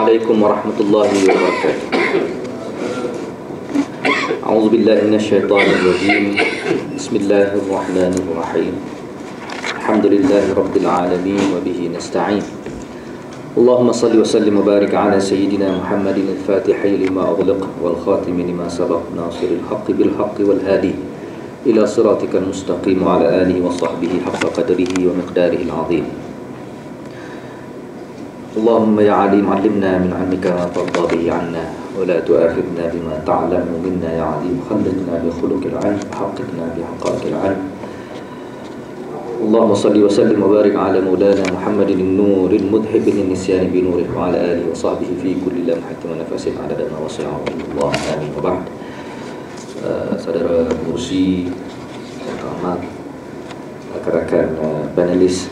Assalamualaikum warahmatullahi wabarakatuh. A'udzu billahi minasyaitonir rajim. Bismillahirrahmanirrahim. Alhamdulillahi rabbil alamin wa bihi nasta'in. Allahumma salli wa sallim wa barik ala sayyidina Muhammadin al-Fatihi lima ughliq wal khatimi lima sabaq nasiril haqqi bil haqqi wal hadi ila siratikal mustaqim wa ala alihi wa sahbihi haqqa qadrihi wa miqdarihi al-'azim. Allahumma ya alim allimna min 'ilmika ma tarda bihi 'anna wa la tu'akhidna bima ta'lamu minna ya alim khalliqna bi khuluqil 'ilm haqqaqna bi haqaqil 'ilm. Allahumma salli wa sallim wa barik ala maulana Muhammadin an-nuril mudhhibil nisyani bi nurihi wa ala alihi wa sahbihi fi kulli lamhatin wa nafasin 'adada ma wasi'a Allah. Amin wa ba'd. Saudara pengurusi, rahmat, rakan-rakan panelis,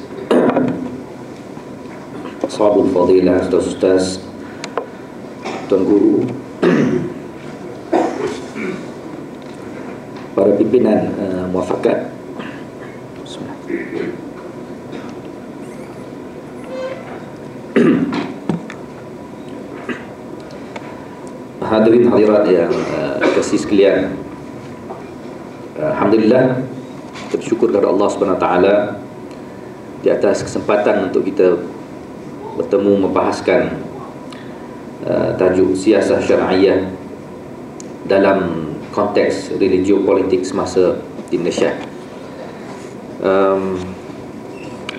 Ashabul Fadilah, Ustaz-Ustaz, Tuan Guru, para pimpinan muafakat, hadirin hadirat yang kasih sekalian, alhamdulillah, kita bersyukur kepada Allah Subhanahu Wa Taala di atas kesempatan untuk kita bertemu membahaskan tajuk siasah syar'iyah dalam konteks religio-politik semasa di Malaysia.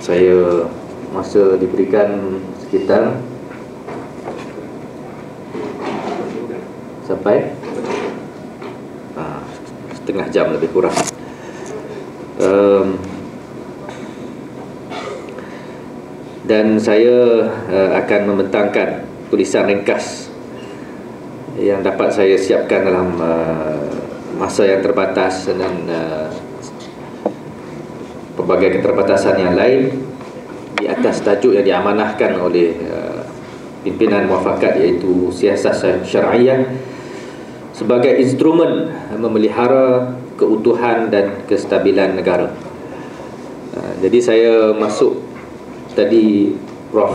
Saya masa diberikan sekitar sampai setengah jam lebih kurang. Dan saya akan membentangkan tulisan ringkas yang dapat saya siapkan dalam masa yang terbatas dan pelbagai keterbatasan yang lain di atas tajuk yang diamanahkan oleh pimpinan muafakat, iaitu siasat syar'iyah sebagai instrumen memelihara keutuhan dan kestabilan negara. Jadi saya masuk tadi, Prof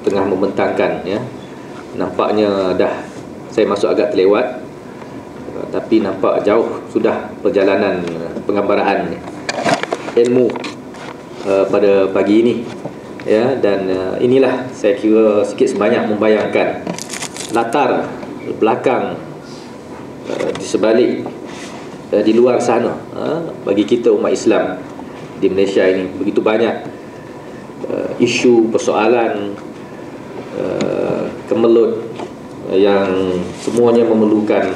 tengah membentangkan, ya, nampaknya dah saya masuk agak terlewat, tapi nampak jauh sudah perjalanan penggambaraan ilmu pada pagi ini, ya. Dan inilah saya kira sikit sebanyak membayangkan latar belakang di sebalik, di luar sana, bagi kita umat Islam di Malaysia ini begitu banyak isu, persoalan, kemelut yang semuanya memerlukan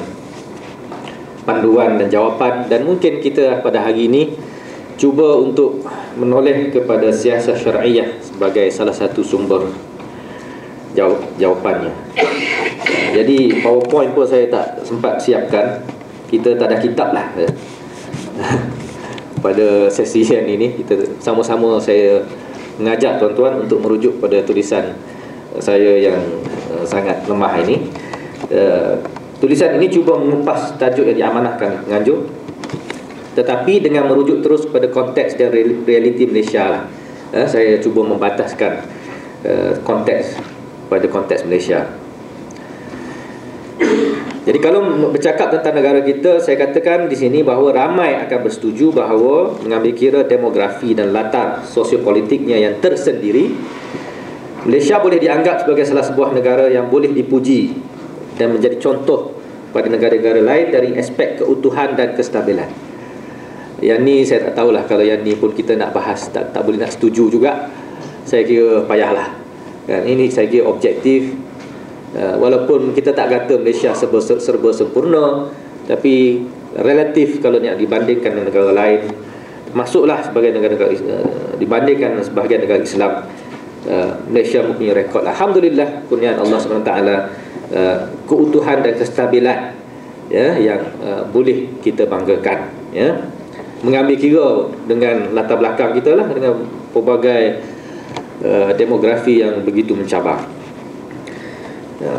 panduan dan jawapan. Dan mungkin kita pada hari ini cuba untuk menoleh kepada siasat syar'iyah sebagai salah satu sumber jawapannya. Jadi PowerPoint pun saya tak sempat siapkan. Kita tak ada kitab lah pada sesi yang ini. Kita sama-sama, saya mengajak tuan-tuan untuk merujuk pada tulisan saya yang sangat lemah ini. Tulisan ini cuba mengupas tajuk yang diamanahkan penganjur, tetapi dengan merujuk terus pada konteks dan realiti Malaysia lah. Saya cuba membataskan konteks pada konteks Malaysia. Jadi kalau bercakap tentang negara kita, saya katakan di sini bahawa ramai akan bersetuju bahawa mengambil kira demografi dan latar sosiopolitiknya yang tersendiri, Malaysia boleh dianggap sebagai salah sebuah negara yang boleh dipuji dan menjadi contoh pada negara-negara lain dari aspek keutuhan dan kestabilan. Yang ni saya tak tahulah, kalau yang ni pun kita nak bahas, tak boleh nak setuju juga. Saya kira payahlah, kan? Ini saya kira objektif. Walaupun kita tak kata Malaysia serba sempurna, tapi relatif kalau nak dibandingkan dengan negara lain, masuklah sebagai negara-negara dibandingkan dengan sebahagian negara Islam, Malaysia mempunyai rekod, alhamdulillah, kurniaan Allah SWT, keutuhan dan kestabilan, ya, yang boleh kita banggakan, ya. Mengambil kira dengan latar belakang kita lah, dengan pelbagai demografi yang begitu mencabar.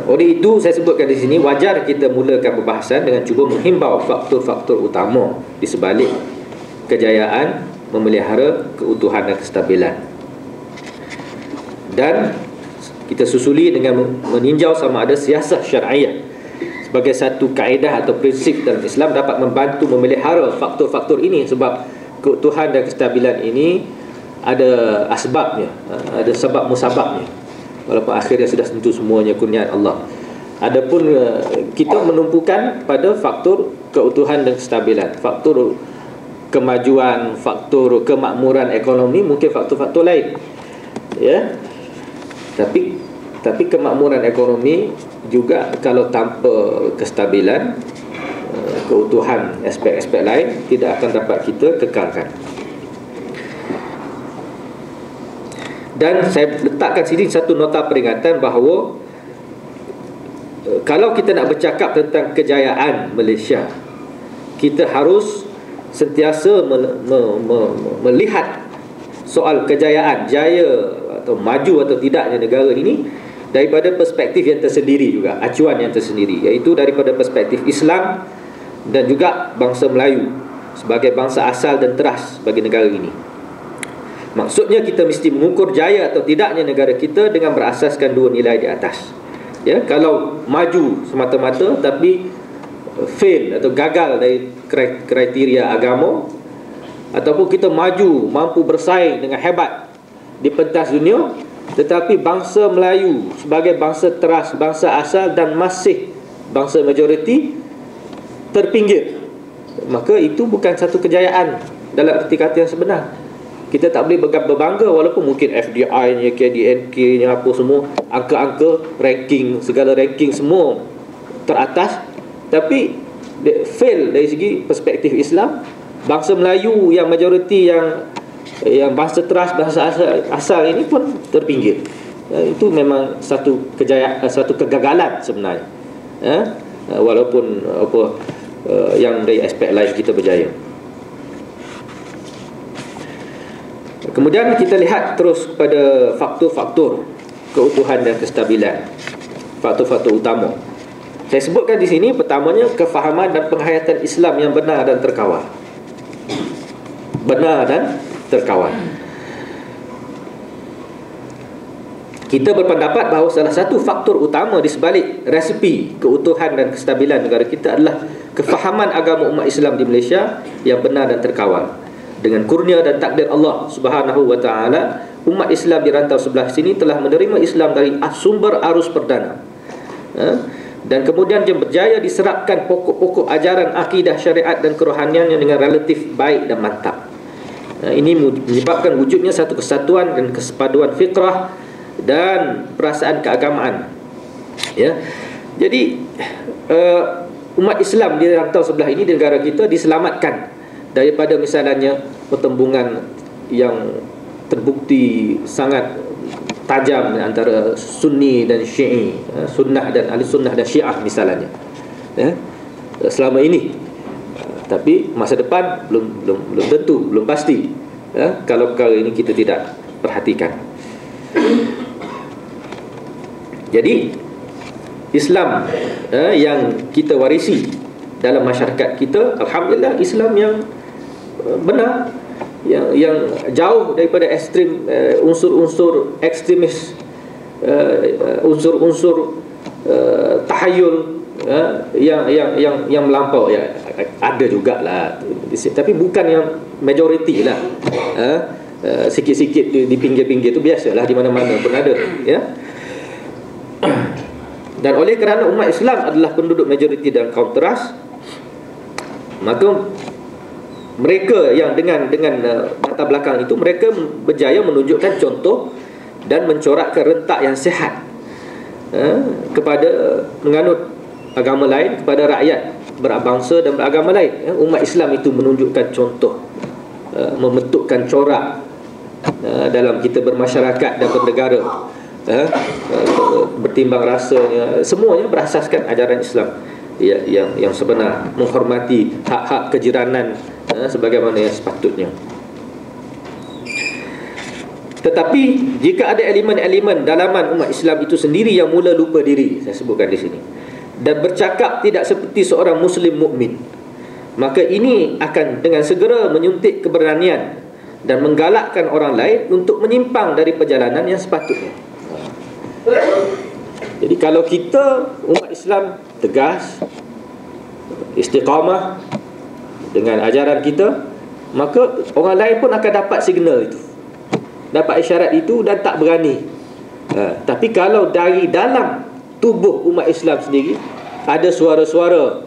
Oleh itu saya sebutkan di sini, wajar kita mulakan pembahasan dengan cuba menghimbau faktor-faktor utama di sebalik kejayaan memelihara keutuhan dan kestabilan. Dan Kita susuli dengan meninjau sama ada siasah syar'iyah sebagai satu kaedah atau prinsip dalam Islam dapat membantu memelihara faktor-faktor ini, sebab keutuhan dan kestabilan ini ada asbabnya, ada sebab musababnya, walaupun akhirnya sudah tentu semuanya kurniaan Allah. Adapun kita menumpukan pada faktor keutuhan dan kestabilan, faktor kemajuan, faktor kemakmuran ekonomi, mungkin faktor-faktor lain, ya. Tapi kemakmuran ekonomi juga kalau tanpa kestabilan, keutuhan aspek-aspek lain tidak akan dapat kita kekalkan. Dan saya letakkan sini satu nota peringatan bahawa kalau kita nak bercakap tentang kejayaan Malaysia, kita harus sentiasa melihat soal kejayaan, jaya atau maju atau tidaknya negara ini daripada perspektif yang tersendiri juga, acuan yang tersendiri, iaitu daripada perspektif Islam dan juga bangsa Melayu sebagai bangsa asal dan teras bagi negara ini. Maksudnya kita mesti mengukur jaya atau tidaknya negara kita dengan berasaskan dua nilai di atas. Ya, kalau maju semata-mata tapi fail atau gagal dari kriteria agama, ataupun kita maju mampu bersaing dengan hebat di pentas dunia tetapi bangsa Melayu sebagai bangsa teras, bangsa asal dan masih bangsa majoriti terpinggir, maka itu bukan satu kejayaan dalam erti kata yang sebenar. Kita tak boleh berbangga walaupun mungkin FDI-nya, KDNK-nya apa semua, angka-angka ranking, segala ranking semua teratas, tapi fail dari segi perspektif Islam. Bangsa Melayu yang majoriti, yang bangsa teras, bangsa asal ini pun terpinggir. Itu memang satu kejayaan, satu kegagalan sebenarnya. Walaupun yang dari aspek lain kita berjaya. Kemudian kita lihat terus pada faktor-faktor keutuhan dan kestabilan, faktor-faktor utama. Saya sebutkan di sini, pertamanya kefahaman dan penghayatan Islam yang benar dan terkawal. Benar dan terkawal. Kita berpendapat bahawa salah satu faktor utama di sebalik resipi keutuhan dan kestabilan negara kita adalah kefahaman agama umat Islam di Malaysia yang benar dan terkawal. Dengan kurnia dan takdir Allah Subhanahu wa taala, umat Islam di rantau sebelah sini telah menerima Islam dari sumber arus perdana. Dan kemudian dia berjaya diserapkan pokok-pokok ajaran akidah syariat dan kerohaniannya dengan relatif baik dan mantap. Ini menyebabkan wujudnya satu kesatuan dan kesepaduan fikrah dan perasaan keagamaan. Ya. Jadi umat Islam di rantau sebelah ini di negara kita diselamatkan daripada misalnya pertembungan yang terbukti sangat tajam antara Sunni dan Syi'i, Sunnah dan Ahli Sunnah dan Syiah misalnya, selama ini. Tapi masa depan belum tentu, belum pasti, kalau perkara ini kita tidak perhatikan. Jadi Islam yang kita warisi dalam masyarakat kita, alhamdulillah, Islam yang benar, yang jauh daripada ekstrim, unsur-unsur ekstremis, unsur-unsur tahayul yang melampau. Ya, ada jugalah, tapi bukan yang majoriti lah. Sikit-sikit di pinggir-pinggir itu biasalah, di mana-mana pun ada, ya. Dan oleh kerana umat Islam adalah penduduk majoriti dan kaum teras, maka mereka yang dengan latar belakang itu, mereka berjaya menunjukkan contoh dan mencorakkan rentak yang sihat kepada penganut agama lain, kepada rakyat berbangsa dan beragama lain. Umat Islam itu menunjukkan contoh, membentukkan corak dalam kita bermasyarakat dan bernegara, bertimbang rasanya, semuanya berasaskan ajaran Islam yang sebenar, menghormati hak-hak kejiranan sebagaimana yang sepatutnya. Tetapi jika ada elemen-elemen dalaman umat Islam itu sendiri yang mula lupa diri, saya sebutkan di sini, dan bercakap tidak seperti seorang Muslim mukmin, maka ini akan dengan segera menyuntik keberanian dan menggalakkan orang lain untuk menyimpang dari perjalanan yang sepatutnya. Jadi kalau kita umat Islam tegas, istiqamah dengan ajaran kita, maka orang lain pun akan dapat signal itu, dapat isyarat itu, dan tak berani. Tapi kalau dari dalam tubuh umat Islam sendiri ada suara-suara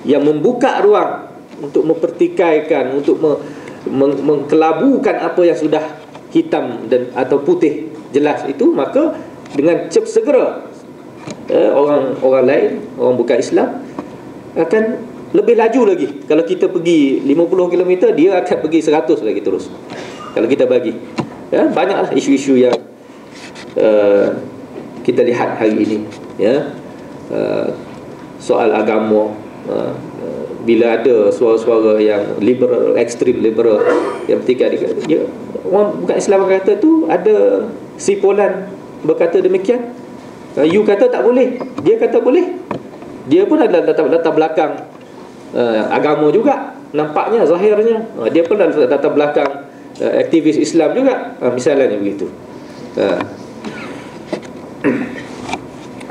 yang membuka ruang untuk mempertikaikan, untuk mengkelabukan apa yang sudah hitam dan atau putih jelas itu, maka dengan segera orang lain, orang bukan Islam akan lebih laju lagi. Kalau kita pergi 50 km, dia akan pergi 100 lagi terus. Kalau kita bagi, banyaklah isu-isu yang kita lihat hari ini, soal agama. Bila ada suara-suara yang liberal, ekstrim liberal, yang bertikai, orang bukan Islam kata tu ada sipolan berkata demikian. You kata tak boleh, dia kata boleh. Dia pun ada latar belakang agama juga, nampaknya, zahirnya. Dia pun ada latar belakang aktivis Islam juga, misalnya begitu.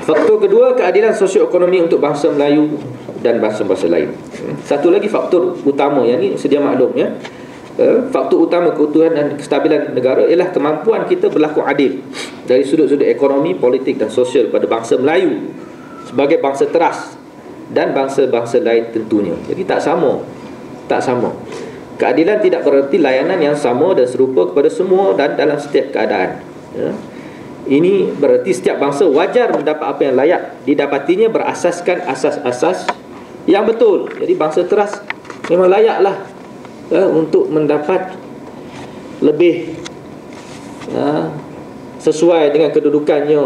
Faktor kedua, keadilan sosioekonomi untuk bangsa Melayu dan bangsa-bangsa lain. Satu lagi faktor utama, yang ini sedia maklum, faktor utama keutuhan dan kestabilan negara ialah kemampuan kita berlaku adil dari sudut-sudut ekonomi, politik dan sosial pada bangsa Melayu sebagai bangsa teras dan bangsa-bangsa lain tentunya. Jadi tak sama. Keadilan tidak berarti layanan yang sama dan serupa kepada semua dan dalam setiap keadaan. Ini berarti setiap bangsa wajar mendapat apa yang layak didapatinya berasaskan asas-asas yang betul. Jadi bangsa teras memang layaklah untuk mendapat lebih sesuai dengan kedudukannya,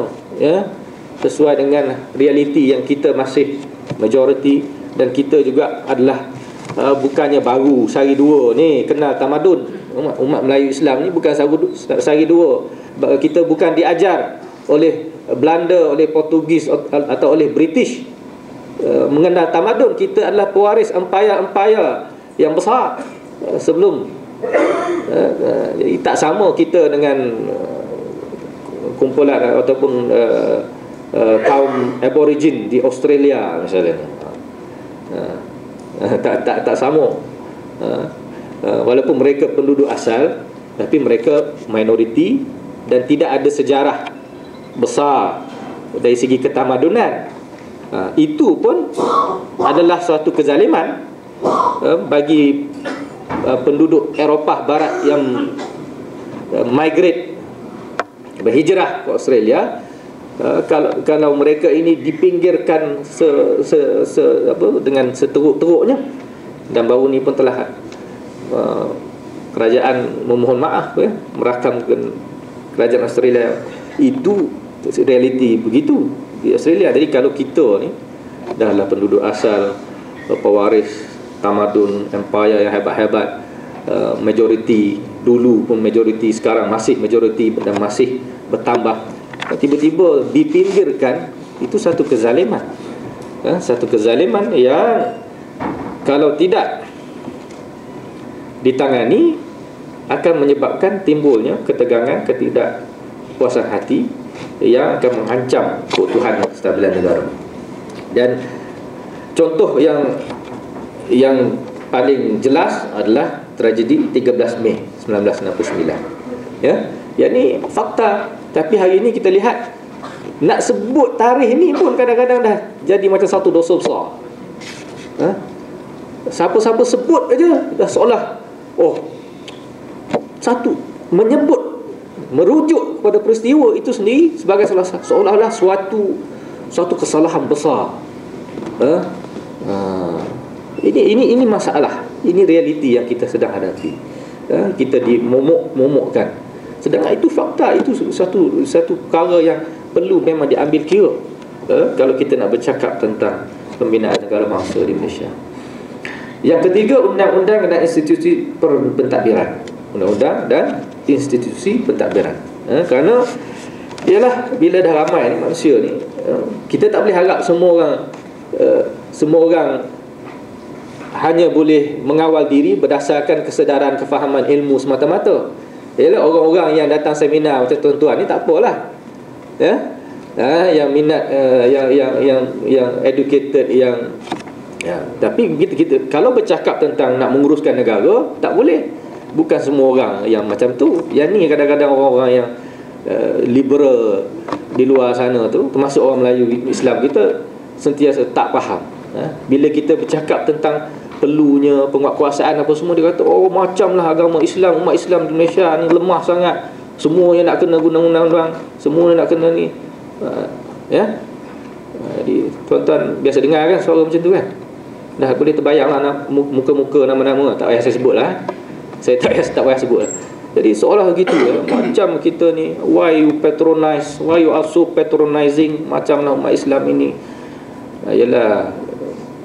sesuai dengan realiti yang kita masih majoriti, dan kita juga adalah bukannya baru sehari dua ni kenal tamadun. Umat Melayu Islam ni bukan sehari dua. Kita bukan diajar oleh Belanda, oleh Portugis atau oleh British mengenal tamadun. Kita adalah pewaris empayar-empayar yang besar sebelum. Jadi tak sama kita dengan kumpulan ataupun kaum aborigin di Australia misalnya. Tak sama. Walaupun mereka penduduk asal, tapi mereka minoriti dan tidak ada sejarah besar dari segi ketamadunan. Itu pun adalah suatu kezaliman bagi penduduk Eropah Barat yang migrate, berhijrah ke Australia. Kalau mereka ini dipinggirkan dengan seteruk-teruknya, dan baru ni pun telah kerajaan memohon maaf, merakamkan kerajaan Australia. Itu realiti begitu di Australia. Jadi kalau kita ni dahlah penduduk asal, pewaris tamadun empire yang hebat-hebat, majoriti dulu pun majoriti, sekarang masih majoriti dan masih bertambah, tiba-tiba dipinggirkan, itu satu kezaliman. Satu kezaliman yang kalau tidak ditangani akan menyebabkan timbulnya ketegangan, ketidakpuasan hati yang akan mengancam keutuhan dan kestabilan negara. Dan contoh yang paling jelas adalah tragedi 13 Mei 1969. Yang ni fakta, tapi hari ini kita lihat nak sebut tarikh ni pun kadang-kadang dah jadi macam satu dosa besar. Siapa-siapa sebut aja dah seolah satu menyebut, merujuk kepada peristiwa itu sendiri sebagai seolah-olah suatu kesalahan besar. Ini masalah, ini realiti yang kita sedang hadapi. Kita dimomok-momokkan, sedangkan itu fakta, itu satu perkara yang perlu memang diambil kira kalau kita nak bercakap tentang pembinaan negara bangsa di Malaysia. Yang ketiga, undang-undang dan institusi pentadbiran. Undang-undang dan institusi pentadbiran. Kerana ialah bila dah ramai ni manusia ni, kita tak boleh harap semua orang hanya boleh mengawal diri berdasarkan kesedaran, kefahaman ilmu semata-mata. Ialah orang-orang yang datang seminar macam tuan-tuan ni tak apalah, yang minat, yang educated, yang tapi kita kalau bercakap tentang nak menguruskan negara, tak boleh. Bukan semua orang yang macam tu. Yang ni kadang-kadang orang-orang yang liberal di luar sana tu, termasuk orang Melayu Islam kita, sentiasa tak faham. Bila kita bercakap tentang perlunya penguatkuasaan apa semua, dia kata oh macamlah agama Islam, umat Islam di Malaysia ni lemah sangat, semua yang nak kena undang-undang, semua yang nak kena ni. Jadi tuan-tuan biasa dengar kan suara macam tu kan. Dah boleh terbayanglah muka-muka nama-nama, tak payah saya sebut lah. Saya tak payah sebut lah. Jadi seolah gitu macam kita ni, why you patronize, why you are so patronizing, macamlah umat Islam ini. Yalah,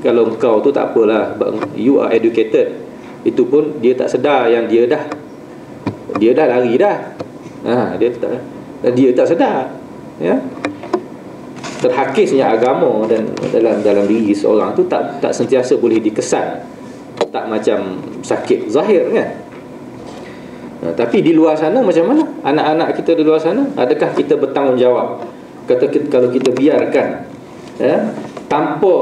kalau engkau tu tak apalah, you are educated. Itu pun dia tak sedar yang dia dah lari dah. Dia tak sedar. Ya. Terhakisnya agama dan dalam diri seorang tu tak sentiasa boleh dikesan, tak macam sakit zahir kan. Tapi di luar sana macam mana? Anak-anak kita di luar sana, adakah kita bertanggungjawab? Kalau kita biarkan tanpa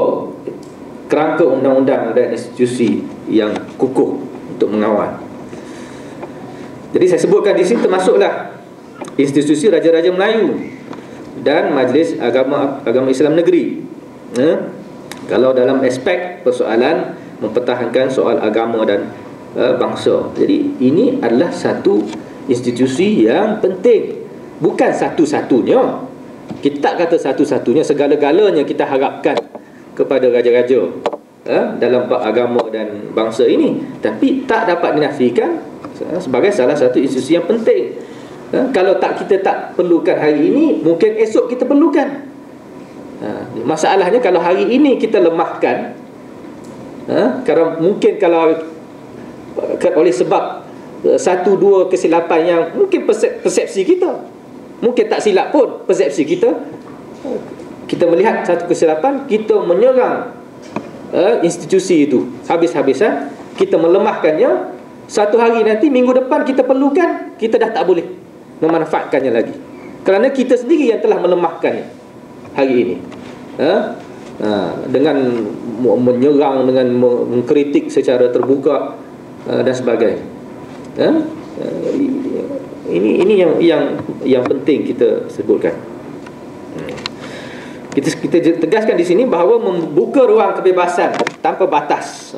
kerangka undang-undang dan institusi yang kukuh untuk mengawal. Jadi saya sebutkan di sini termasuklah institusi Raja-Raja Melayu dan Majlis Agama Islam Negeri. Kalau dalam aspek persoalan mempertahankan soal agama dan bangsa. Jadi ini adalah satu institusi yang penting. Bukan satu-satunya. Kita tak kata satu-satunya, segala-galanya kita harapkan kepada raja-raja dalam bab agama dan bangsa ini. Tapi tak dapat dinafikan sebagai salah satu institusi yang penting. Kalau kita tak perlukan hari ini, mungkin esok kita perlukan. Masalahnya kalau hari ini kita lemahkan, kalau oleh sebab satu dua kesilapan yang mungkin persepsi kita, mungkin tak silap pun persepsi kita, kita melihat satu kesilapan, kita menyerang institusi itu habis-habisan, kita melemahkannya. Satu hari nanti, minggu depan kita perlukan, kita dah tak boleh memanfaatkannya lagi, kerana kita sendiri yang telah melemahkannya hari ini. Dengan menyerang, dengan mengkritik secara terbuka dan sebagainya. Ini yang penting kita sebutkan. Kita tegaskan di sini bahawa membuka ruang kebebasan tanpa batas,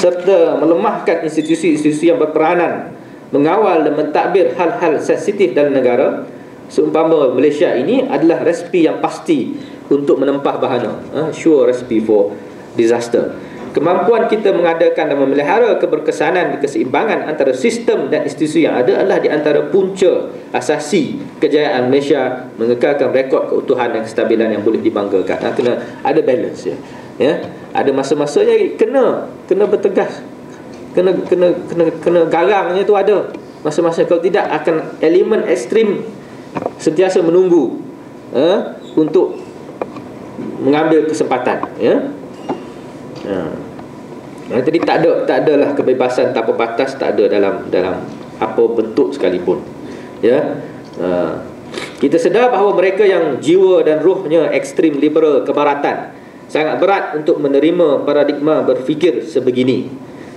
serta melemahkan institusi-institusi yang berperanan mengawal dan mentadbir hal-hal sensitif dalam negara, seumpama Malaysia ini adalah resipi yang pasti untuk menempah bahana, sure recipe for disaster. Kemampuan kita mengadakan dan memelihara keberkesanan dan keseimbangan antara sistem dan institusi yang ada adalah di antara punca asasi kejayaan Malaysia mengekalkan rekod keutuhan dan kestabilan yang boleh dibanggakan. Kena ada balance ya. Ada masa-masanya kena bertegas. Kena garangnya tu ada masa-masa. Kalau tidak akan elemen ekstrim sentiasa menunggu untuk mengambil kesempatan jadi tak adalah kebebasan tanpa batas, tak ada dalam apa bentuk sekalipun kita sedar bahawa mereka yang jiwa dan ruhnya ekstrim liberal kebaratan sangat berat untuk menerima paradigma berfikir sebegini.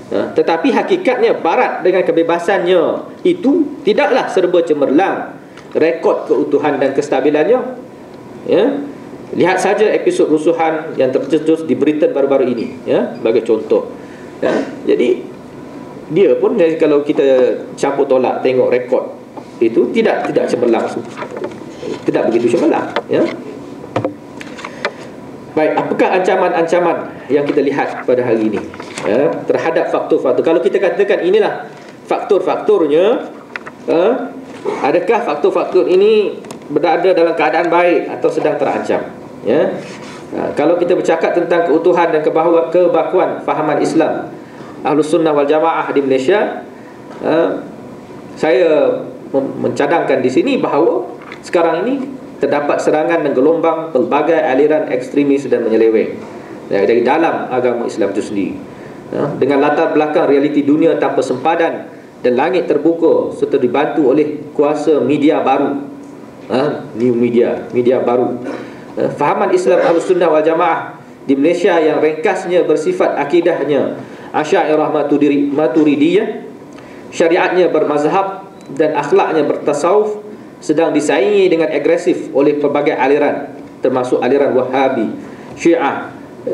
Tetapi hakikatnya barat dengan kebebasannya itu tidaklah serba cemerlang rekod keutuhan dan kestabilannya. Lihat saja episod rusuhan yang tercetus di Britain baru-baru ini sebagai contoh. Jadi dia pun kalau kita campur tolak tengok rekod itu tidak cemerlang, tidak begitu cemerlang Baik, apakah ancaman-ancaman yang kita lihat pada hari ini terhadap faktor-faktor? Kalau kita katakan inilah faktor-faktornya, adakah faktor-faktor ini berada dalam keadaan baik atau sedang terancam? Kalau kita bercakap tentang keutuhan dan kebakuan fahaman Islam Ahlus Sunnah wal Jamaah di Malaysia, saya mencadangkan di sini bahawa sekarang ini terdapat serangan dan gelombang pelbagai aliran ekstremis dan menyeleweng dari dalam agama Islam itu sendiri, dengan latar belakang realiti dunia tanpa sempadan dan langit terbuka serta dibantu oleh kuasa media baru New media, media baru. Fahaman Islam Ahlus Sunnah wal Jamaah di Malaysia yang ringkasnya bersifat akidahnya Asy'ariyah Maturidiyah, syariatnya bermazhab dan akhlaknya bertasawuf, sedang disaingi dengan agresif oleh pelbagai aliran, termasuk aliran Wahabi, Syiah,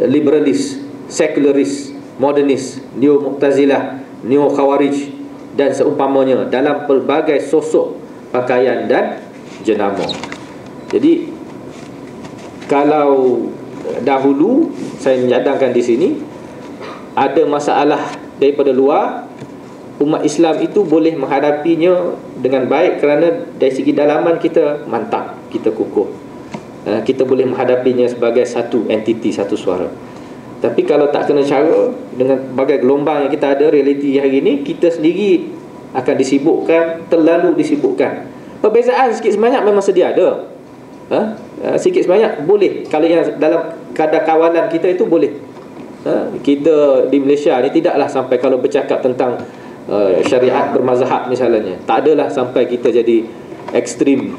liberalis, sekularis, modernis, neo Mu'tazilah, neo Khawarij dan seumpamanya dalam pelbagai sosok, pakaian dan jenama. Jadi kalau dahulu saya menyadangkan di sini ada masalah daripada luar, umat Islam itu boleh menghadapinya dengan baik kerana dari segi dalaman kita mantap, kita kukuh, kita boleh menghadapinya sebagai satu entiti, satu suara. Tapi kalau tak kena cara, dengan bagai gelombang yang kita ada, realiti hari ini, kita sendiri akan disibukkan, terlalu disibukkan. Perbezaan sikit sebanyak memang sedia ada, sikit sebanyak boleh. Kalau yang dalam kadar kawalan kita itu boleh. Kita di Malaysia ni tidaklah sampai kalau bercakap tentang syariat bermazhab misalnya, tak adalah sampai kita jadi ekstrim,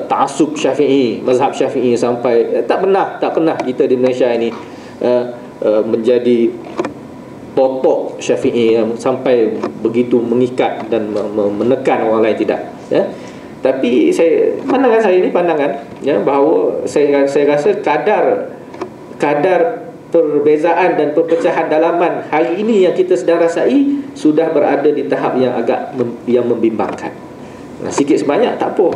ta'assub Syafi'i, mazhab Syafi'i, sampai tak pernah kita di Malaysia ini menjadi totok Syafi'i yang sampai begitu mengikat dan menekan orang lain, tidak, ya. Tapi pandangan saya ini bahawa saya rasa kadar perbezaan dan perpecahan dalaman hari ini yang kita sedang rasai sudah berada di tahap yang agak yang membimbangkan. Sikit sebanyak tak apa.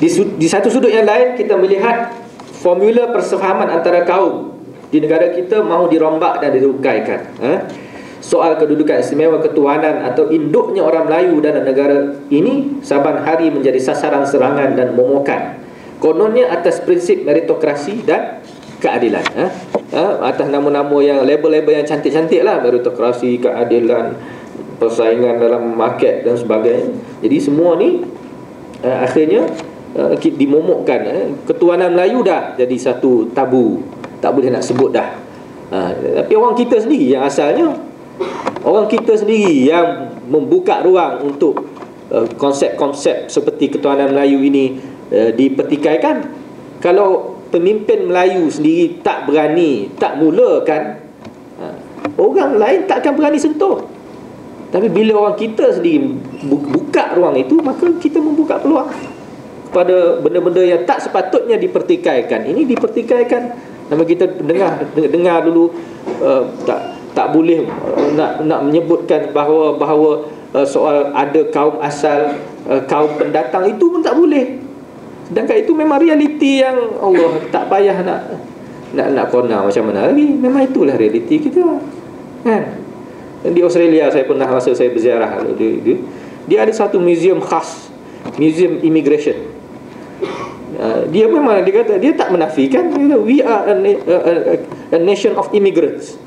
Di satu sudut yang lain, kita melihat formula persefahaman antara kaum di negara kita mahu dirombak dan dirungkaikan. Soal kedudukan istimewa ketuhanan atau induknya orang Melayu dalam negara ini saban hari menjadi sasaran serangan dan momokan. Kononnya atas prinsip meritokrasi dan keadilan, atas nama-nama yang label-label yang cantik-cantik lah, meritokrasi, keadilan, persaingan dalam market dan sebagainya. Jadi semua ni akhirnya dimomokkan. Ketuhanan Melayu dah jadi satu tabu, tak boleh nak sebut dah. Tapi orang kita sendiri yang asalnya, orang kita sendiri yang membuka ruang untuk konsep-konsep seperti ketuhanan Melayu ini dipertikaikan. Kalau pemimpin Melayu sendiri tak berani, tak mulakan, orang lain takkan berani sentuh. Tapi bila orang kita sendiri buka ruang itu, maka kita membuka peluang kepada benda-benda yang tak sepatutnya dipertikaikan. Ini dipertikaikan. Nama kita dengar dulu, tak boleh nak menyebutkan bahawa soal ada kaum asal, kaum pendatang, itu pun tak boleh. Sedangkan itu memang realiti yang Allah tak payah nak kona macam mana lagi. Memang itulah realiti kita, kan? Di Australia saya pernah masa saya berziarah, dia ada satu museum khas, museum immigration. Dia memang, dia kata, dia tak menafikan, we are a nation of immigrants.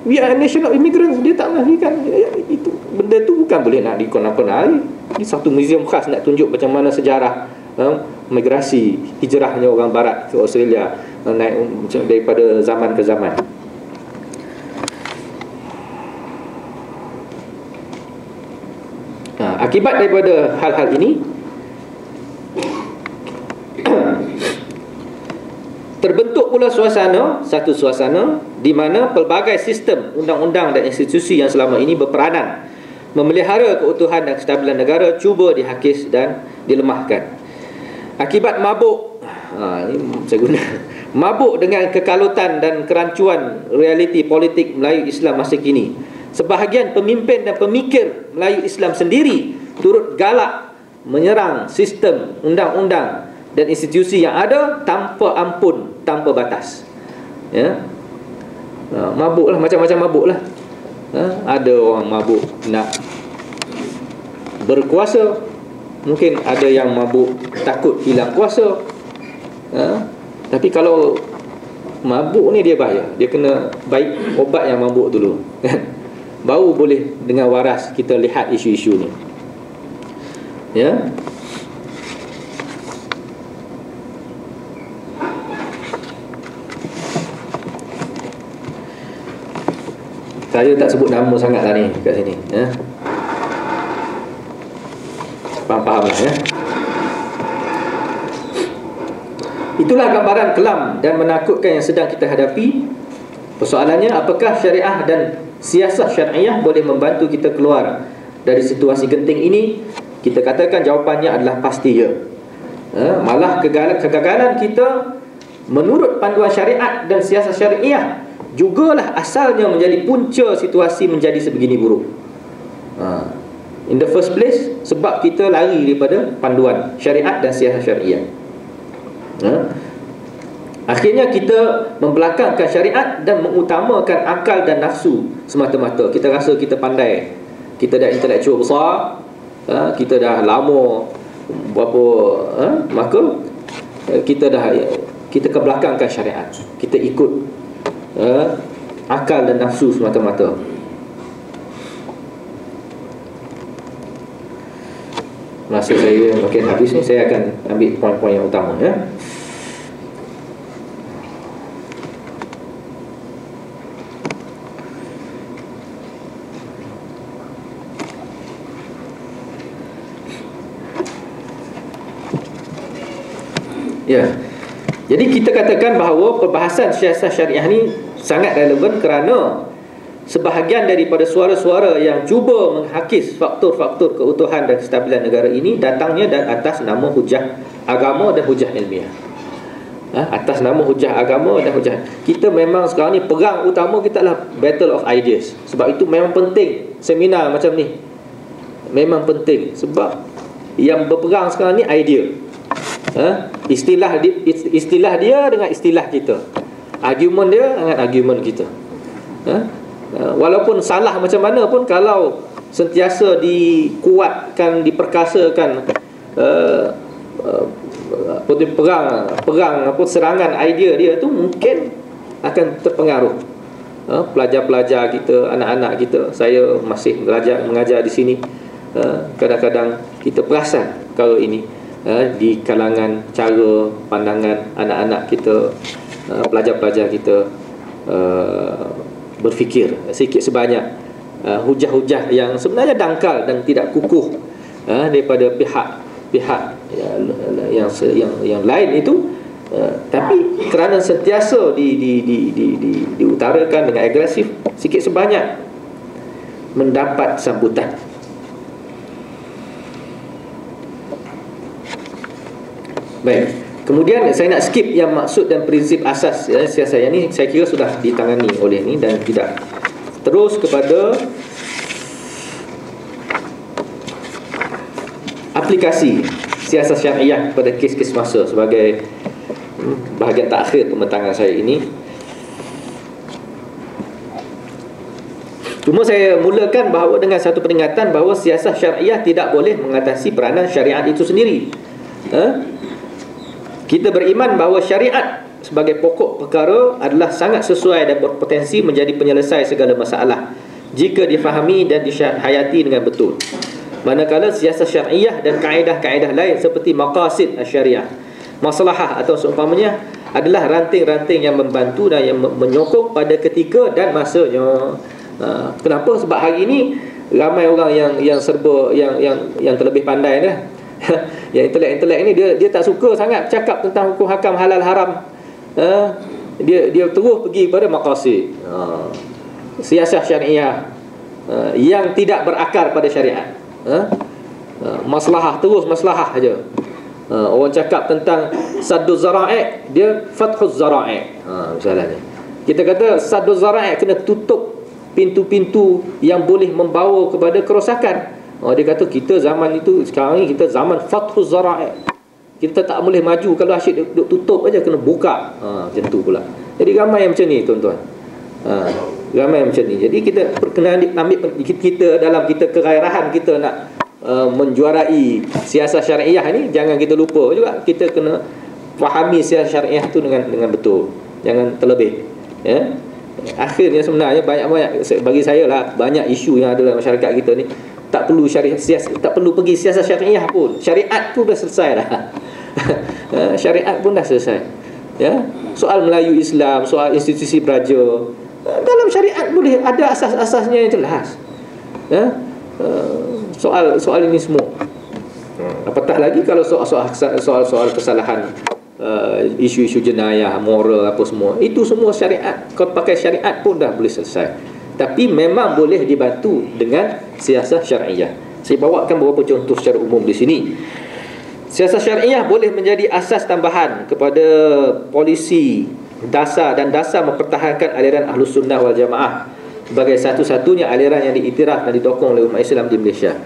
We are a nation of immigrants. Dia tak menafikan. Itu benda tu bukan boleh nak dikona-kona lagi. Di satu museum khas nak tunjuk macam mana sejarah migrasi, hijrahnya orang barat ke Australia, naik daripada zaman ke zaman. Akibat daripada hal-hal ini, terbentuk pula satu suasana di mana pelbagai sistem undang-undang dan institusi yang selama ini berperanan memelihara keutuhan dan kestabilan negara cuba dihakis dan dilemahkan. Akibat mabuk, ini saya guna, mabuk dengan kekalutan dan kerancuan realiti politik Melayu Islam masa kini, sebahagian pemimpin dan pemikir Melayu Islam sendiri turut galak menyerang sistem undang-undang dan institusi yang ada tanpa ampun, tanpa batas. Ya, mabuk lah, macam-macam mabuk lah. Ada orang mabuk nak berkuasa, mungkin ada yang mabuk takut hilang kuasa. Tapi kalau mabuk ni dia bahaya, dia kena baik obat yang mabuk dulu, kan? Baru boleh dengan waras kita lihat isu-isu ni. Ya. Saya tak sebut nama sangat lah ni kat sini, ya. Faham-faham lah ya. Itulah gambaran kelam dan menakutkan yang sedang kita hadapi. Persoalannya, apakah syariah dan siasat syariah boleh membantu kita keluar dari situasi genting ini? Kita katakan jawapannya adalah pasti ya. Malah kegagalan kita menurut panduan syariat dan siasat syariah jugalah asalnya menjadi punca situasi menjadi sebegini buruk. In the first place, sebab kita lari daripada panduan syariat dan siasat syariah. Akhirnya kita membelakangkan syariat dan mengutamakan akal dan nafsu semata-mata. Kita rasa kita pandai, kita dah intelektual besar, kita dah lama berapa, maka kita kebelakangkan syariat. Kita ikut akal dan nafsu semata-mata. Masa saya makin habis ni, saya akan ambil poin-poin yang utama ya. Ya. Jadi kita katakan bahawa perbahasan siasat syariah ni sangat relevan kerana sebahagian daripada suara-suara yang cuba menghakis faktor-faktor keutuhan dan kestabilan negara ini datangnya dan atas nama hujah agama dan hujah ilmiah. Atas nama hujah agama dan hujah. Kita memang sekarang ni perang utama kita adalah battle of ideas. Sebab itu memang penting seminar macam ni. Memang penting sebab yang berperang sekarang ni idea. Istilah dia dengan istilah kita, argument dia dengan argument kita. Walaupun salah macam mana pun, kalau sentiasa dikuatkan, diperkasakan perang serangan idea dia tu, mungkin akan terpengaruh pelajar-pelajar kita, anak-anak kita. Saya masih mengajar di sini, kadang-kadang kita perasan kalau ini di kalangan cara pandangan anak-anak kita, pelajar-pelajar kita berfikir sikit sebanyak hujah-hujah yang sebenarnya dangkal dan tidak kukuh daripada pihak yang lain itu, tapi kerana sentiasa diutarakan dengan agresif, sikit sebanyak mendapat sambutan. Baik. Kemudian saya nak skip yang maksud dan prinsip asas siasat yang ni, saya kira sudah ditangani oleh ni, dan tidak terus kepada aplikasi siasat syariah pada kes-kes masa sebagai bahagian takhir pembentangan saya ini. Cuma saya mulakan bahawa dengan satu peringatan bahawa siasat syariah tidak boleh mengatasi peranan syariat itu sendiri. Kita beriman bahawa syariat sebagai pokok perkara adalah sangat sesuai dan berpotensi menjadi penyelesai segala masalah jika difahami dan dihayati dengan betul. Manakala siasat syariah dan kaedah-kaedah lain seperti maqasid syariah, maslahah atau seumpamanya adalah ranting-ranting yang membantu dan yang menyokong pada ketika dan masanya. Kenapa? Sebab hari ini ramai orang yang serba yang terlebih pandai dah. Yang intelek-intelek ni dia tak suka sangat cakap tentang hukum hakam halal haram. Dia terus pergi pada maqasid, siasat syariah yang tidak berakar pada syariat. Maslahah, terus maslahah aja. Orang cakap tentang sadduz zara'i', dia fathuz zara'i'. Misalnya kita kata sadduz zara'i' kena tutup pintu-pintu yang boleh membawa kepada kerosakan. Dia kata kita zaman itu, sekarang ni kita zaman fathuz zara'i'. Kita tak boleh maju kalau asyik duk tutup aja, kena buka. Macam tu pula. Jadi ramai macam ni tuan-tuan. Ramai macam ni. Jadi kita kena ambil kita dalam kita kegairahan kita nak menjuarai siasat syariah ni, jangan kita lupa juga kita kena fahami siasat syariah tu dengan betul. Jangan terlebih. Ya. Akhirnya sebenarnya banyak bagi saya lah, banyak isu yang ada dalam masyarakat kita ni tak perlu tak perlu pergi siasat syariah pun. Syariat pun dah selesai dah. Syariat pun dah selesai. Ya, soal Melayu Islam, soal institusi beraja, dalam syariat boleh ada asas-asasnya yang jelas. Ya, soal ini semua. Apatah lagi kalau soal kesalahan, isu-isu jenayah, moral apa semua, itu semua syariat. Kalau pakai syariat pun dah boleh selesai. Tapi memang boleh dibantu dengan siasah syariah. Saya bawakan beberapa contoh secara umum di sini. Siasah syariah boleh menjadi asas tambahan kepada polisi dasar mempertahankan aliran Ahlus Sunnah wal Jamaah sebagai satu-satunya aliran yang diiktiraf dan didokong oleh umat Islam di Malaysia.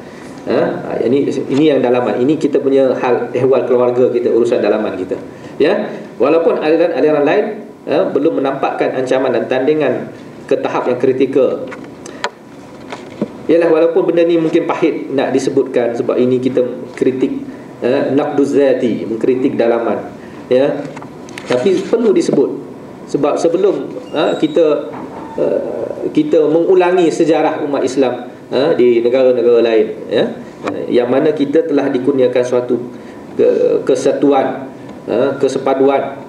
Ini yang dalaman. Ini kita punya hal ehwal keluarga kita, urusan dalaman kita. Ya, walaupun aliran-aliran lain belum menampakkan ancaman dan tandingan ke tahap yang kritikal. Ialah walaupun benda ni mungkin pahit nak disebutkan, sebab ini kita kritik naqduz zati, mengkritik dalaman, ya. Tapi perlu disebut sebab sebelum kita mengulangi sejarah umat Islam di negara-negara lain, ya, yang mana kita telah dikurniakan suatu kesatuan, kesepaduan,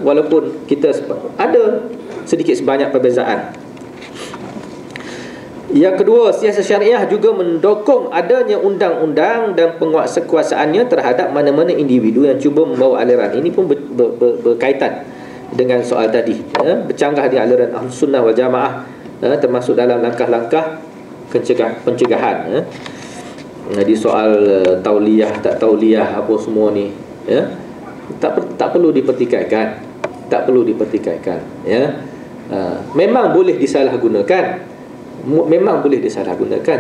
walaupun kita ada sedikit sebanyak perbezaan. Yang kedua, siasat syariah juga mendukung adanya undang-undang dan penguasaan-kuasaannya terhadap mana-mana individu yang cuba membawa aliran. Ini pun berkaitan dengan soal tadi, bercanggah di aliran Ahlus Sunnah wal Jamaah, termasuk dalam langkah-langkah pencegahan, di soal tauliyah tak tauliyah apa semua ni, ya, tak perlu dipertikaikan, ya. Memang boleh disalahgunakan,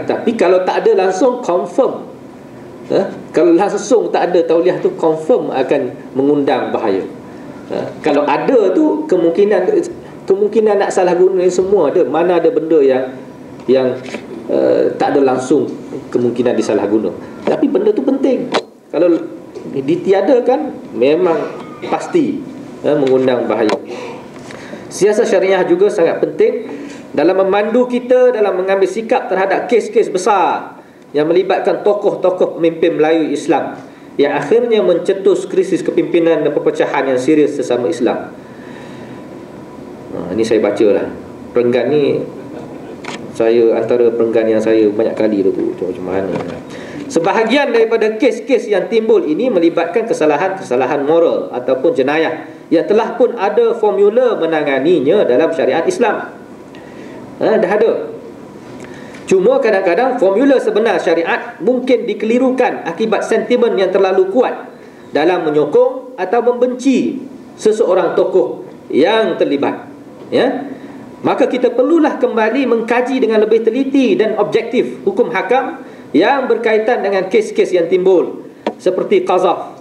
tapi kalau tak ada langsung confirm, kalau langsung tak ada tauliyah tu confirm akan mengundang bahaya. Kalau ada tu kemungkinan nak salah guna semua ada. Mana ada benda yang tak ada langsung kemungkinan disalahguna. Tapi benda tu penting. Kalau ditiadakan memang pasti mengundang bahaya. Siasat syariah juga sangat penting dalam memandu kita dalam mengambil sikap terhadap kes-kes besar yang melibatkan tokoh-tokoh pemimpin Melayu Islam yang akhirnya mencetus krisis kepimpinan dan perpecahan yang serius sesama Islam. Ini saya baca lah. Perenggan ni antara perenggan yang saya banyak kali tu. Macam mana? Sebahagian daripada kes-kes yang timbul ini melibatkan kesalahan-kesalahan moral ataupun jenayah yang telah pun ada formula menanganinya dalam syariat Islam. Dah ada. Cuma kadang-kadang formula sebenar syariat mungkin dikelirukan akibat sentimen yang terlalu kuat dalam menyokong atau membenci seseorang tokoh yang terlibat, ya. Maka kita perlulah kembali mengkaji dengan lebih teliti dan objektif hukum hakam yang berkaitan dengan kes-kes yang timbul, seperti qazaf,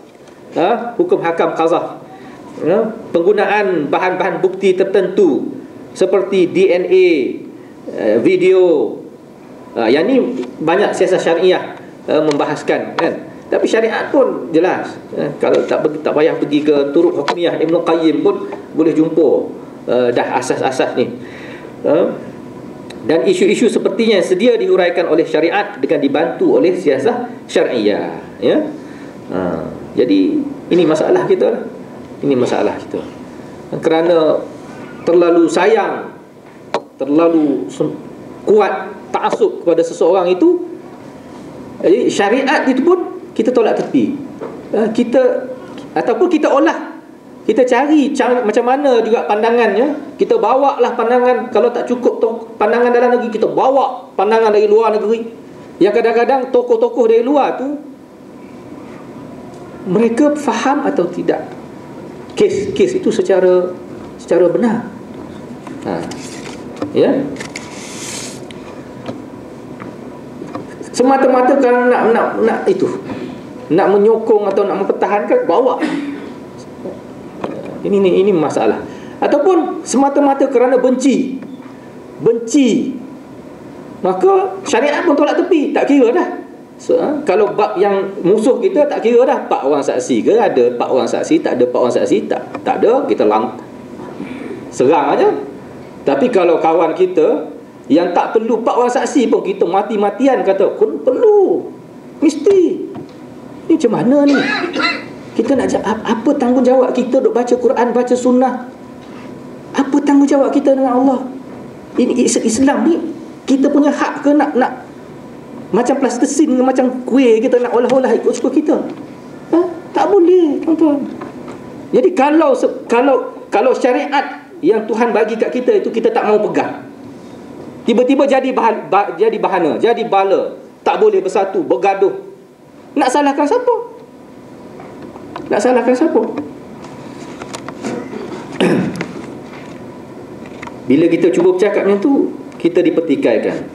hukum hakam qazaf, penggunaan bahan-bahan bukti tertentu seperti DNA, video. Yang ni banyak siasat syariah membahaskan, kan. Tapi syariat pun jelas, kalau tak payah pergi ke Turuk Hukmiyah Ibn Qayyim pun boleh jumpa dah asas-asas ni. Dan isu-isu sepertinya sedia diuraikan oleh syariat dengan dibantu oleh siasat syariah, ya. Jadi ini masalah kita. Kerana terlalu sayang, terlalu kuat ta'assub kepada seseorang itu, jadi syariat itu pun kita tolak tepi. Kita olah, kita cari macam mana juga pandangannya. Kita bawalah pandangan. Kalau tak cukup pandangan dalam negeri, kita bawa pandangan dari luar negeri. Yang kadang-kadang tokoh-tokoh dari luar tu, mereka faham atau tidak kes itu secara benar, ya. Semata-mata kerana nak itu, nak menyokong atau nak mempertahankan, bawa. Ini masalah. Ataupun semata-mata kerana benci, maka syariat pun tolak tepi, tak kira dah. Kalau bab yang musuh kita, tak kira dah 4 orang saksi ke, ada 4 orang saksi, tak ada 4 orang saksi, tak ada, kita serang aja. Tapi kalau kawan kita yang tak perlu 4 orang saksi pun kita mati-matian kata, "Kun perlu, mesti." Ni macam mana ni? Kita nak apa tanggungjawab kita duk baca Quran, baca sunnah? Apa tanggungjawab kita dengan Allah? Ini Islam ni kita punya hak ke nak macam plastisin, macam kuih kita nak olah-olah ikut suka kita. Tak boleh, tuan-tuan. Jadi kalau syariat yang Tuhan bagi kat kita itu kita tak mau pegang, tiba-tiba jadi bahana, jadi bala, tak boleh bersatu, bergaduh. Nak salahkan siapa? Nak salahkan siapa? Bila kita cuba bercakap macam tu, kita dipertikaikan.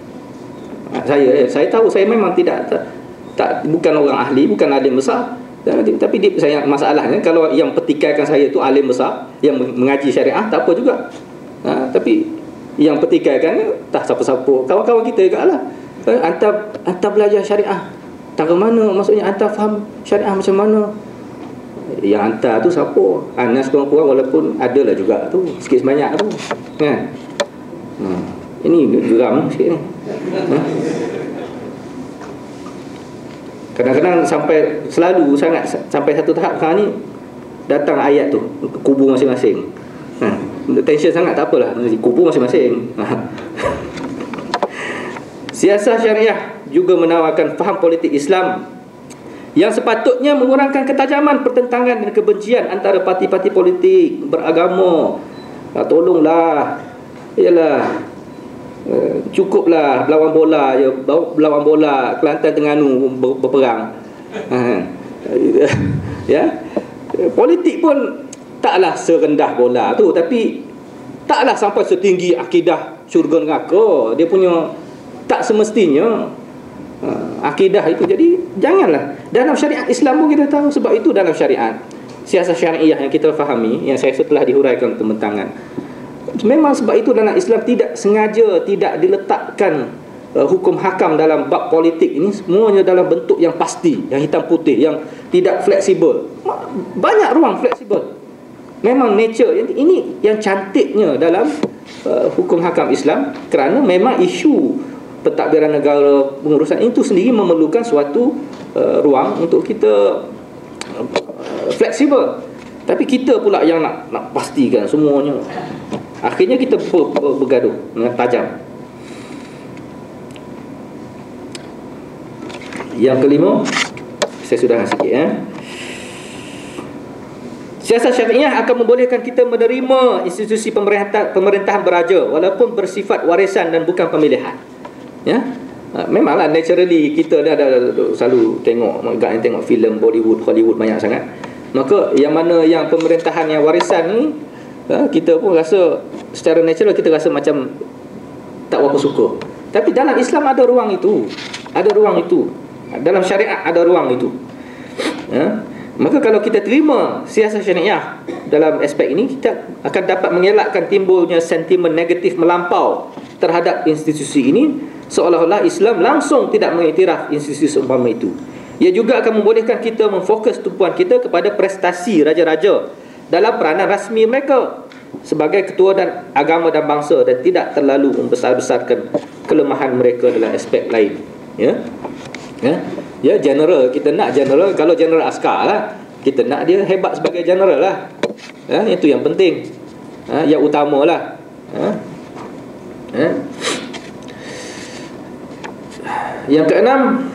Saya tahu saya memang bukan orang ahli, bukan alim besar, tapi masalahnya kalau yang pertikaikan saya tu alim besar yang mengaji syariah, tak apa juga. Tapi yang pertikaikan tak siapa-siapa, kawan-kawan kita juga lah. Hantar belajar syariah, tak ke mana, maksudnya hantar faham syariah macam mana. Yang hantar tu siapa? Anas kurang-kurang walaupun adalah juga tu, sikit sebanyak tu kan. Ini geram sikit ni. Kadang-kadang selalu sangat sampai satu tahap sekarang ni datang ayat tu, kubu masing-masing. Tension sangat, tak apalah, kubu masing-masing. Siasat syariah juga menawarkan faham politik Islam yang sepatutnya mengurangkan ketajaman pertentangan dan kebencian antara parti-parti politik beragama. Tolonglah, yalah, cukuplah berlawan bola Kelantan Terengganu berperang. Ya, politik pun taklah serendah bola tu, tapi taklah sampai setinggi akidah syurga neraka. Dia punya tak semestinya akidah itu. Jadi janganlah. Dalam syariat Islam pun kita tahu, sebab itu dalam syariat siasat syariah yang kita fahami, yang saya setelah dihuraikan pembentangan, memang sebab itu dalam Islam tidak sengaja tidak diletakkan hukum hakam dalam bab politik ini semuanya dalam bentuk yang pasti, yang hitam putih, yang tidak fleksibel. Banyak ruang fleksibel. Memang nature ini yang cantiknya dalam hukum hakam Islam, kerana memang isu pentadbiran negara, pengurusan itu sendiri memerlukan suatu ruang untuk kita fleksibel. Tapi kita pula yang nak pastikan semuanya. Akhirnya kita bergaduh dengan tajam. Yang kelima, saya sudah sikit siasat syariah akan membolehkan kita menerima institusi pemerintahan beraja walaupun bersifat warisan dan bukan pemilihan. Ya, memanglah naturally kita dah selalu tengok filem Bollywood, Hollywood banyak sangat. Maka yang mana yang pemerintahan yang warisan ni, kita pun rasa secara natural kita rasa macam tak berapa suka. Tapi dalam Islam ada ruang itu, dalam syariat ada ruang itu. Maka kalau kita terima siasat syariah dalam aspek ini, kita akan dapat mengelakkan timbulnya sentimen negatif melampau terhadap institusi ini, seolah-olah Islam langsung tidak mengiktiraf institusi seumpama itu. Ia juga akan membolehkan kita memfokus tumpuan kita kepada prestasi raja-raja dalam peranan rasmi mereka sebagai ketua dan agama dan bangsa, dan tidak terlalu membesar-besarkan kelemahan mereka dalam aspek lain. Ya, general, kita nak general, kalau general askar lah, kita nak dia hebat sebagai general lah. Itu yang penting, yang utama lah. Yang keenam,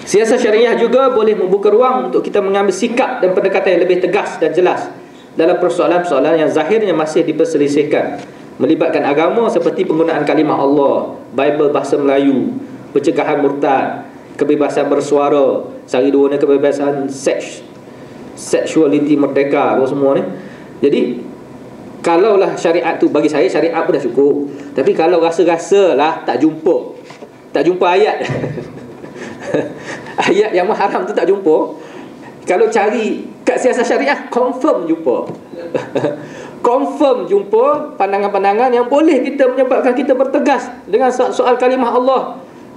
siasat syariah juga boleh membuka ruang untuk kita mengambil sikap dan pendekatan yang lebih tegas dan jelas dalam persoalan-persoalan yang zahirnya masih diperselisihkan, melibatkan agama seperti penggunaan kalimah Allah, Bible bahasa Melayu, pencegahan murtad, kebebasan bersuara, sehari dua ni kebebasan sexuality merdeka, apa semua ni. Jadi kalaulah syariat tu, bagi saya syariat pun dah cukup. Tapi kalau rasa-rasalah tak jumpa ayat ayat yang haram tu tak jumpa, kalau cari kat siasat syariah confirm jumpa confirm jumpa pandangan-pandangan yang boleh kita menyebabkan kita bertegas dengan soal kalimah Allah.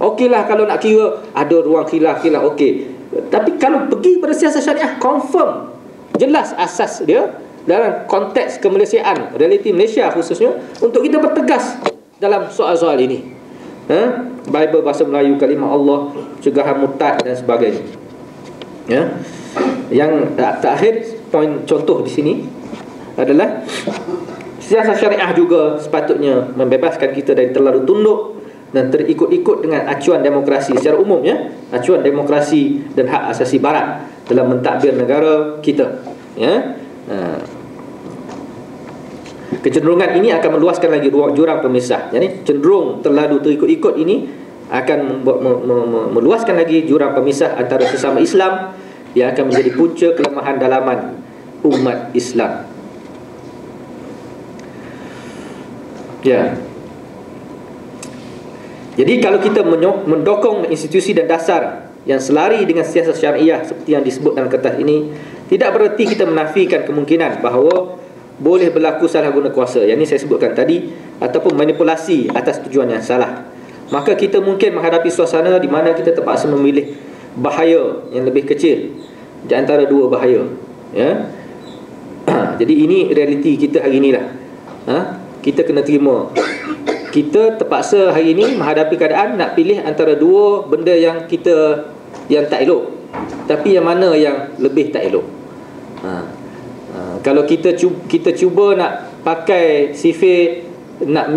Okeylah, kalau nak kira ada ruang khilaf, okey. Tapi kalau pergi pada siasat syariah, confirm jelas asas dia dalam konteks kemalaysiaan, realiti Malaysia khususnya, untuk kita bertegas dalam soal-soal ini. Bible bahasa Melayu, kalimah Allah, pencegahan murtad dan sebagainya. Yang terakhir, poin contoh di sini adalah siasat syariah juga sepatutnya membebaskan kita dari terlalu tunduk dan terikut-ikut dengan acuan demokrasi secara umum, ya, acuan demokrasi dan hak asasi barat dalam mentadbir negara kita, ya. Kecenderungan ini akan meluaskan lagi jurang pemisah. Jadi cenderung terlalu terikut-ikut ini akan meluaskan lagi jurang pemisah antara sesama Islam, yang akan menjadi punca kelemahan dalaman umat Islam. Ya. Jadi kalau kita mendokong institusi dan dasar yang selari dengan siasat syariah seperti yang disebut dalam kertas ini, tidak bererti kita menafikan kemungkinan bahawa boleh berlaku salah guna kuasa, yang ini saya sebutkan tadi, ataupun manipulasi atas tujuan yang salah. Maka kita mungkin menghadapi suasana di mana kita terpaksa memilih bahaya yang lebih kecil di antara dua bahaya, ya. Jadi ini realiti kita hari inilah. Kita kena terima. Kita terpaksa hari ini menghadapi keadaan nak pilih antara dua benda yang tak elok, tapi yang mana yang lebih tak elok. Kalau kita cuba nak pakai sifat nak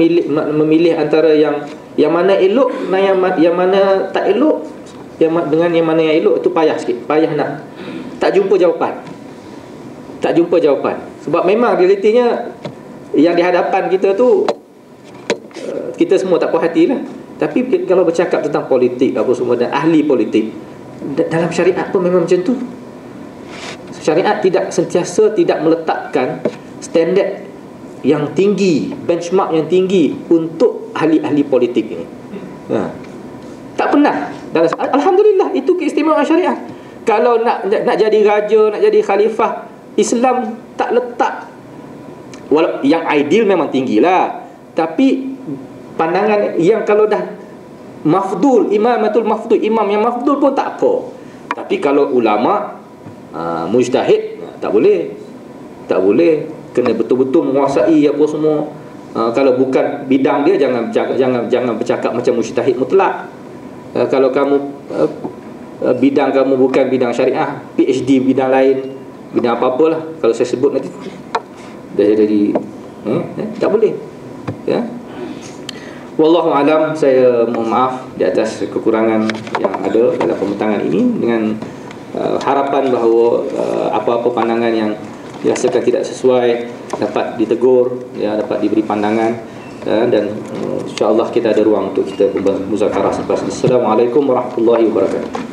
memilih antara yang mana elok dan yang mana tak elok, dengan yang mana yang elok, itu payah sikit, payah nak tak jumpa jawapan. Sebab memang realitinya yang di hadapan kita tu, kita semua tak puas hati lah. Tapi kalau bercakap tentang politik apa semua dan ahli politik, dalam syariat pun memang macam tu. Syariat sentiasa tidak meletakkan standard yang tinggi, benchmark yang tinggi untuk ahli-ahli politik ini. Tak pernah. Alhamdulillah, itu keistimewaan syariat. Kalau nak jadi raja, nak jadi khalifah, Islam tak letak, walau yang ideal memang tinggilah, tapi pandangan yang kalau dah mafdul, imam yang mafdul pun tak apa. Tapi kalau ulama mujtahid, tak boleh, kena betul-betul menguasai apa semua. Kalau bukan bidang dia, jangan bercakap macam mujtahid mutlak. Kalau kamu bidang kamu bukan bidang syariah, PhD bidang lain, bidang apa-apalah, kalau saya sebut nanti dah jadi tak boleh, ya. Wallahu alam. Saya mohon maaf di atas kekurangan yang ada dalam pembentangan ini, dengan harapan bahawa apa-apa pandangan yang dirasakan tidak sesuai dapat ditegur, ya, dapat diberi pandangan, dan insya-Allah kita ada ruang untuk kita bermuzakarah selepas ini. Assalamualaikum warahmatullahi wabarakatuh.